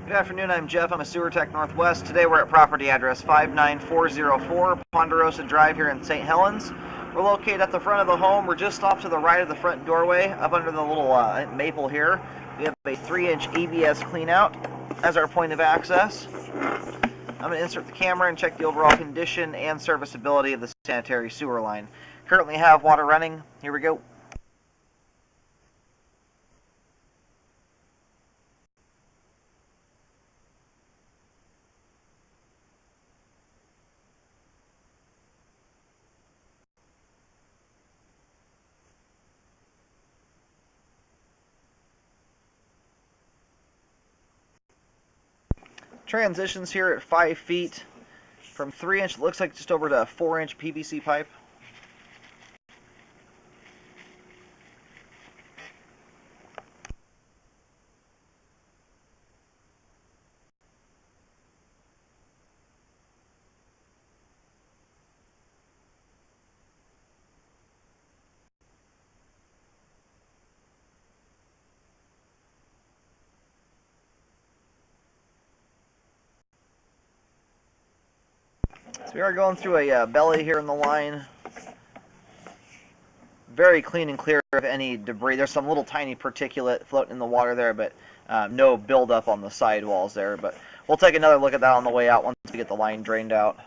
Good afternoon, I'm Jeff. I'm a Sewer Tech Northwest. Today we're at property address 59404 Ponderosa Drive here in St. Helens. We're located at the front of the home. We're just off to the right of the front doorway, up under the little maple here. We have a 3-inch ABS cleanout as our point of access. I'm going to insert the camera and check the overall condition and serviceability of the sanitary sewer line. Currently have water running. Here we go. Transitions here at 5 feet from 3-inch, looks like just over to a 4-inch PVC pipe. So we are going through a belly here in the line. Very clean and clear of any debris. There's some little tiny particulate floating in the water there, but no buildup on the sidewalls there. But we'll take another look at that on the way out once we get the line drained out.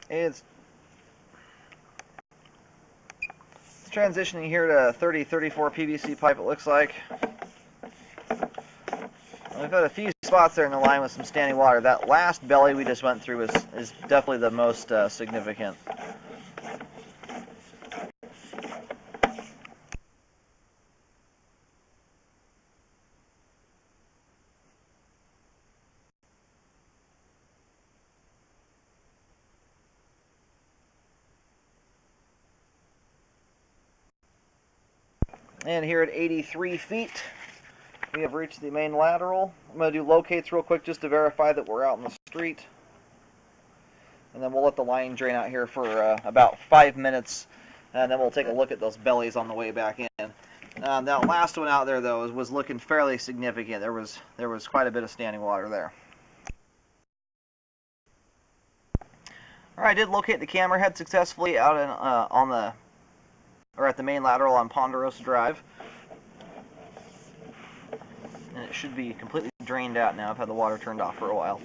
It's transitioning here to 30-34 PVC pipe, it looks like. We've got a few spots there in the line with some standing water. That last belly we just went through is definitely the most significant. And here at 83 feet, we have reached the main lateral. I'm going to do locates real quick just to verify that we're out in the street. And then we'll let the line drain out here for about 5 minutes. And then we'll take a look at those bellies on the way back in. That last one out there, though, was looking fairly significant. There was quite a bit of standing water there. All right, I did locate the camera head successfully out in, at the main lateral on Ponderosa Drive. And it should be completely drained out now. I've had the water turned off for a while.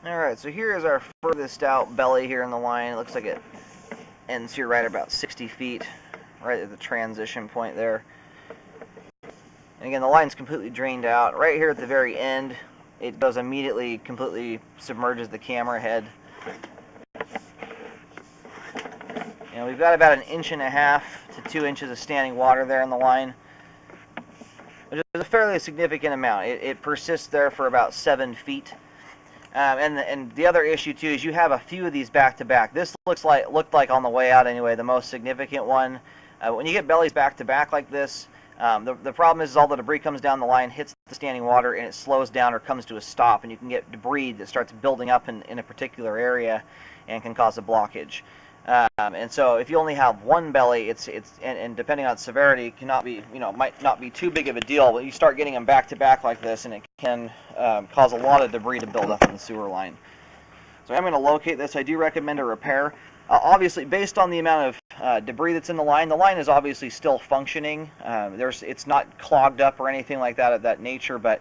Alright, so here is our furthest out belly here in the line. It looks like it ends here right about 60 feet, right at the transition point there. And again, the line's completely drained out. Right here at the very end, it goes immediately, completely submerges the camera head. And we've got about 1.5 to 2 inches of standing water there in the line, which is a fairly significant amount. It persists there for about 7 feet. And the other issue too is you have a few of these back to back. This looked like on the way out anyway the most significant one. When you get bellies back to back like this, The problem is all the debris comes down the line, hits the standing water, and it slows down or comes to a stop, and you can get debris that starts building up in a particular area and can cause a blockage. And so if you only have one belly, and depending on severity, cannot be, might not be too big of a deal, but you start getting them back to back like this, and it can cause a lot of debris to build up in the sewer line. So I'm going to locate this. I do recommend a repair. Obviously, based on the amount of debris that's in the line is obviously still functioning. It's not clogged up or anything like that of that nature, but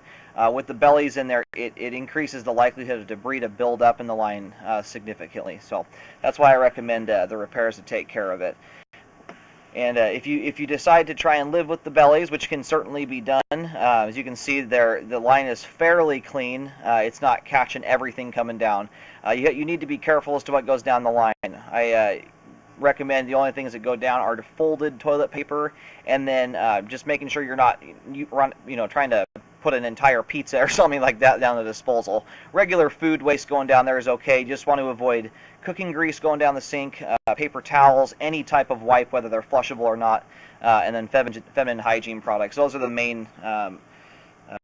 with the bellies in there, it increases the likelihood of debris to build up in the line significantly. So that's why I recommend the repairs to take care of it. And if you decide to try and live with the bellies, which can certainly be done, as you can see there, the line is fairly clean. It's not catching everything coming down. You need to be careful as to what goes down the line. I recommend the only things that go down are the folded toilet paper, and then just making sure you're not trying to put an entire pizza or something like that down the disposal. Regular food waste going down there is okay. You just want to avoid cooking grease going down the sink, paper towels, any type of wipe, whether they're flushable or not, and then feminine hygiene products. Those are the main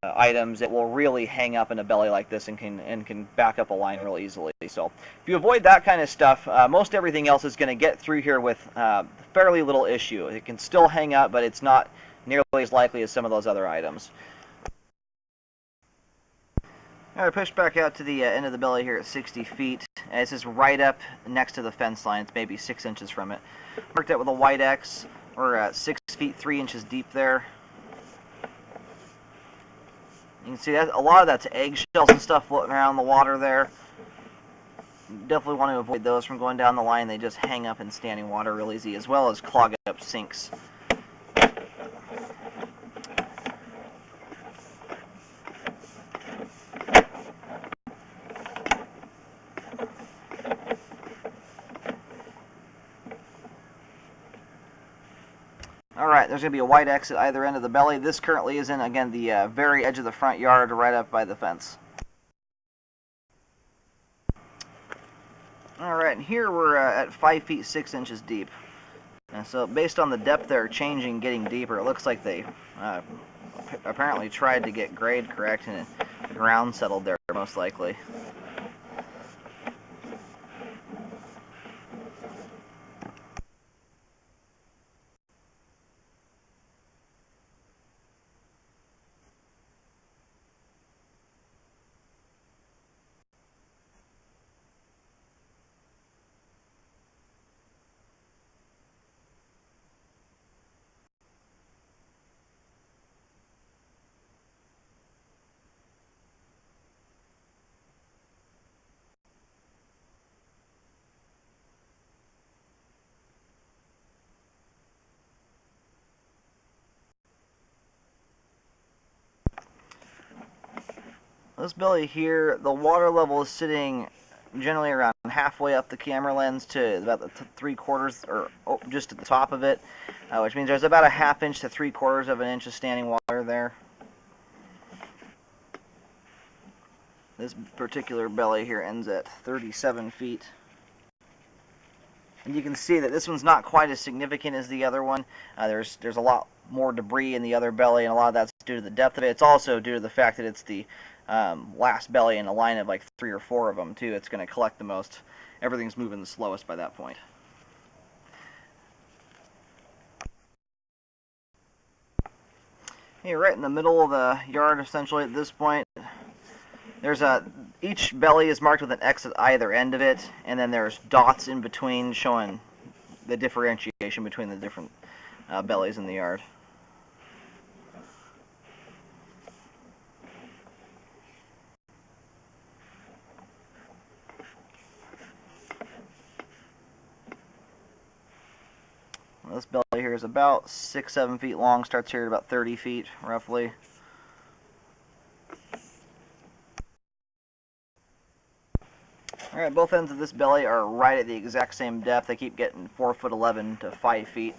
items that will really hang up in a belly like this and can back up a line real easily. So if you avoid that kind of stuff, most everything else is going to get through here with fairly little issue. It can still hang up, but it's not nearly as likely as some of those other items. Alright, push back out to the end of the belly here at 60 feet. This is right up next to the fence line. It's maybe 6 inches from it. Marked out with a white X. We're at 6 feet 3 inches deep there. You can see that a lot of that's eggshells and stuff floating around the water there. You definitely want to avoid those from going down the line. They just hang up in standing water real easy, as well as clog up sinks. Alright, there's going to be a white X at either end of the belly. This currently is in, again, the very edge of the front yard, right up by the fence. Alright, and here we're at 5 feet 6 inches deep. And so based on the depth they're changing, getting deeper, it looks like they apparently tried to get grade correct, and the ground settled there most likely. This belly here, the water level is sitting generally around halfway up the camera lens to about the 3/4 or just at the top of it, which means there's about a 1/2 inch to 3/4 of an inch of standing water there. This particular belly here ends at 37 feet. And you can see that this one's not quite as significant as the other one. There's a lot more debris in the other belly, and a lot of that's due to the depth of it. It's also due to the fact that it's the last belly in a line of like 3 or 4 of them too. It's going to collect the most. Everything's moving the slowest by that point. Hey, right in the middle of the yard, essentially at this point, there's each belly is marked with an X at either end of it, and then there's dots in between showing the differentiation between the different bellies in the yard. This belly here is about 6-7 feet long, starts here at about 30 feet roughly. Alright, both ends of this belly are right at the exact same depth. They keep getting 4'11" to 5 feet.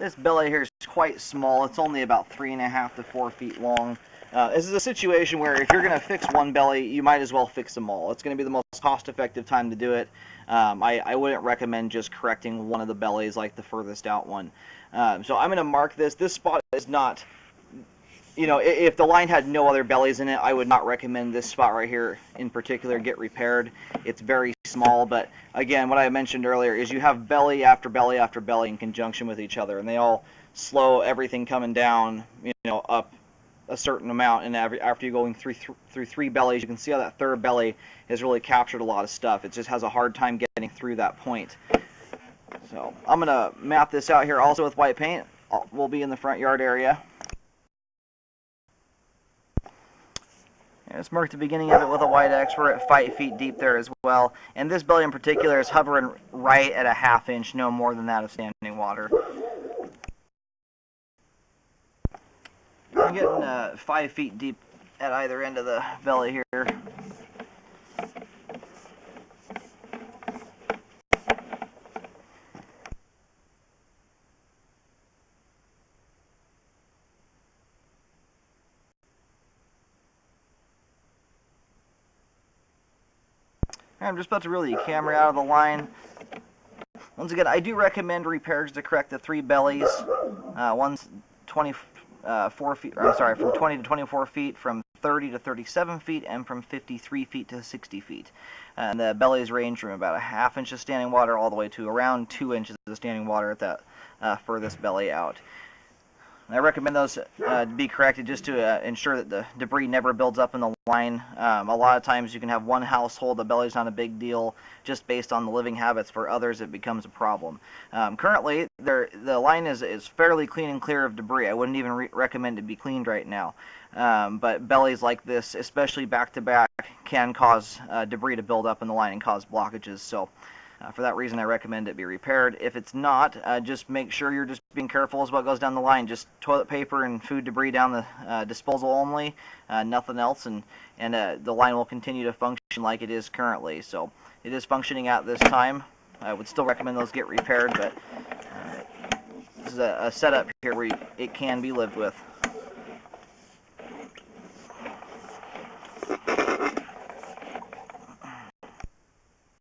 This belly here is quite small. It's only about 3.5 to 4 feet long. This is a situation where if you're going to fix one belly, you might as well fix them all. It's going to be the most cost-effective time to do it. I wouldn't recommend just correcting one of the bellies like the furthest out one. So I'm going to mark this. This spot is not, you know, if the line had no other bellies in it, I would not recommend this spot right here in particular get repaired. It's very small, but again, what I mentioned earlier is you have belly after belly after belly in conjunction with each other, and they all slow everything coming down, you know, up a certain amount. And after you're going through 3 bellies, you can see how that third belly has really captured a lot of stuff. It just has a hard time getting through that point. So I'm gonna map this out here also with white paint. We'll be in the front yard area. Let's mark the beginning of it with a white X. We're at 5 feet deep there as well. And this belly in particular is hovering right at a 1/2 inch, no more than that of standing water. I'm getting 5 feet deep at either end of the belly here. I'm just about to reel the camera out of the line. Once again, I do recommend repairs to correct the 3 bellies. One's 24 feet, or I'm sorry, from 20 to 24 feet, from 30 to 37 feet, and from 53 feet to 60 feet. And the bellies range from about a 1/2 inch of standing water all the way to around 2 inches of standing water at that furthest belly out. I recommend those be corrected just to ensure that the debris never builds up in the line. A lot of times you can have one household, the belly's not a big deal, just based on the living habits. For others, it becomes a problem. Currently, the line is fairly clean and clear of debris. I wouldn't even recommend it be cleaned right now. But bellies like this, especially back-to-back, can cause debris to build up in the line and cause blockages. So for that reason, I recommend it be repaired. If it's not, just make sure you're just being careful as what goes down the line. Just toilet paper and food debris down the disposal only, nothing else, and the line will continue to function like it is currently. So it is functioning at this time. I would still recommend those get repaired, but this is a setup here where it can be lived with.